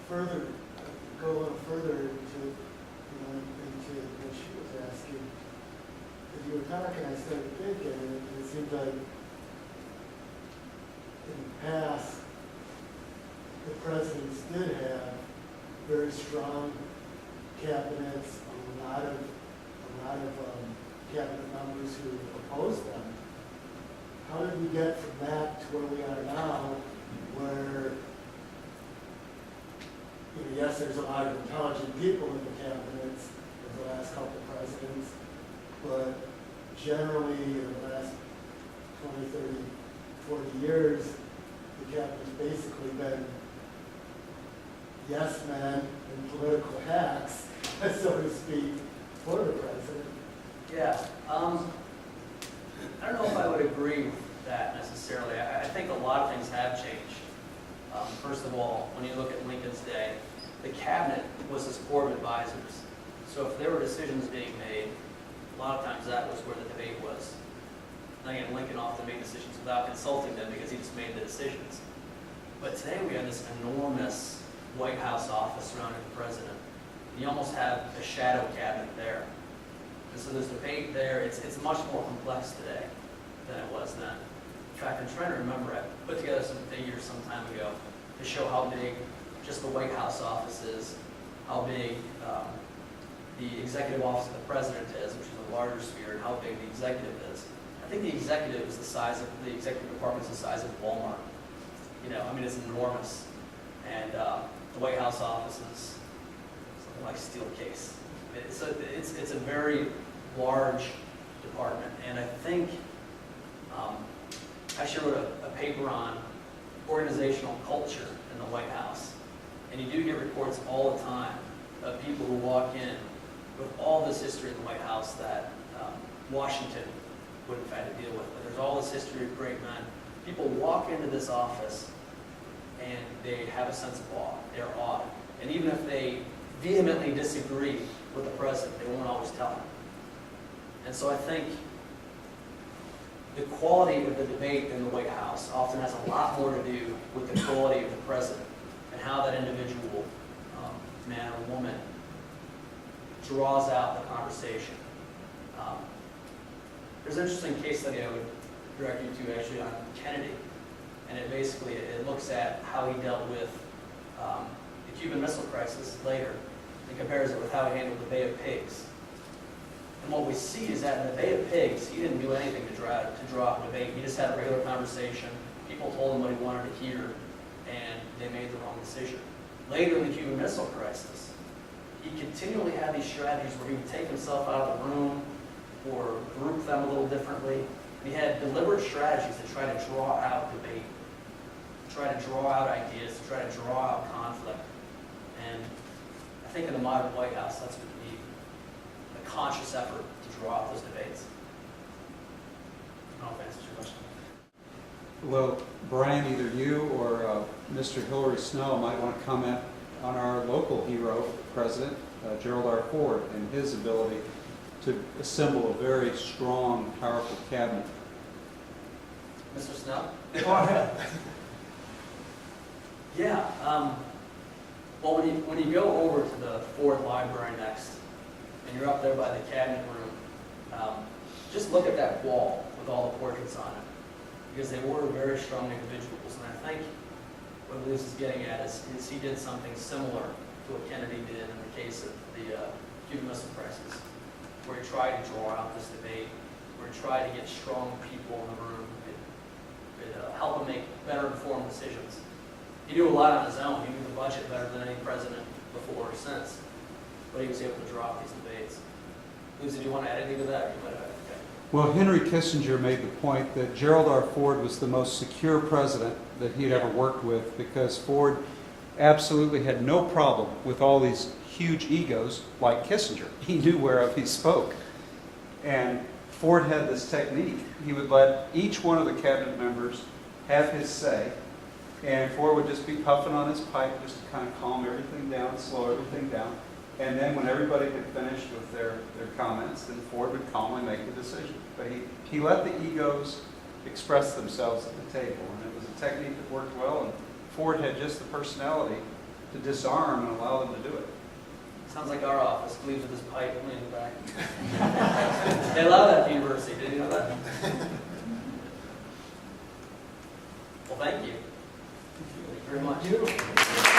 further, go a little further into, into what she was asking. As you were talking, I started thinking, and it seemed like in the past, the presidents did have very strong cabinets, a lot of cabinet members who opposed them. How did we get from that to where we are now, where, yes, there's a lot of intelligent people in the cabinets of the last couple of presidents, but generally in the last 20, 30, 40 years, the cabinet's basically been yes men and political hacks, so to speak, for the president. Yeah, I don't know if I would agree with that necessarily. I think a lot of things have changed. First of all, when you look at Lincoln's day, the cabinet was his board of advisors. So if there were decisions being made, a lot of times that was where the debate was. And again, Lincoln often made decisions without consulting them because he just made the decisions. But today we have this enormous White House office surrounding the president. You almost have a shadow cabinet there. And so there's debate there. It's much more complex today than it was then. In fact, I'm trying to remember, I put together some figures some time ago to show how big just the White House office is, how big the executive office of the president is, which is a larger sphere, and how big the executive is. I think the executive is the size of, the executive department is the size of Walmart. It's enormous. And the White House office is something like steel case. It's a very large department, and I think I actually wrote a paper on organizational culture in the White House, and you do get reports all the time of people who walk in with all this history in the White House that Washington wouldn't have had to deal with. But there's all this history of great men. People walk into this office and they have a sense of awe. They're awed, and even if they vehemently disagree with the president, they won't always tell him. And so I think the quality of the debate in the White House often has a lot more to do with the quality of the president and how that individual, man or woman, draws out the conversation. There's an interesting case study I would direct you to actually on Kennedy, and it looks at how he dealt with the Cuban Missile Crisis later, and compares it with how he handled the Bay of Pigs. And what we see is that in the Bay of Pigs, he didn't do anything to draw out debate. He just had a regular conversation. People told him what he wanted to hear, and they made the wrong decision. Later in the Cuban Missile Crisis, he continually had these strategies where he would take himself out of the room or group them a little differently. He had deliberate strategies to try to draw out debate, to try to draw out ideas, to try to draw out conflict. And I think in the modern White House, that's what we need, a conscious effort to draw out those debates. I don't know if that answers your question. Well, Brian, either you or Mr. Hillary Snow might want to comment on our local hero, President Gerald R. Ford, and his ability to assemble a very strong, powerful cabinet. Mr. Snow? Go ahead. Yeah. Well, when you go over to the Ford Library next, and you're up there by the cabinet room, just look at that wall with all the portraits on it, because they were very strong individuals. And I think what Liz is getting at is he did something similar to what Kennedy did in the case of the Cuban Missile Crisis, where he tried to draw out this debate, where he tried to get strong people in the room who could help him make better informed decisions. He knew a lot on his own. He knew the budget better than any president before or since, but he was able to draw out these debates. Liz, did you want to add anything to that? You might have. Okay. Well, Henry Kissinger made the point that Gerald R. Ford was the most secure president that he'd ever worked with, because Ford absolutely had no problem with all these huge egos like Kissinger. He knew whereof he spoke. And Ford had this technique. He would let each one of the cabinet members have his say, and Ford would just be puffing on his pipe just to kind of calm everything down, slow everything down. And then when everybody had finished with their comments, then Ford would calmly make the decision. But he let the egos express themselves at the table, and it was a technique that worked well, and Ford had just the personality to disarm and allow them to do it. Sounds like our office, leaves with this pipe in the back. They allow that at the university, did you know that? Well, thank you. Thank you very much. Thank you.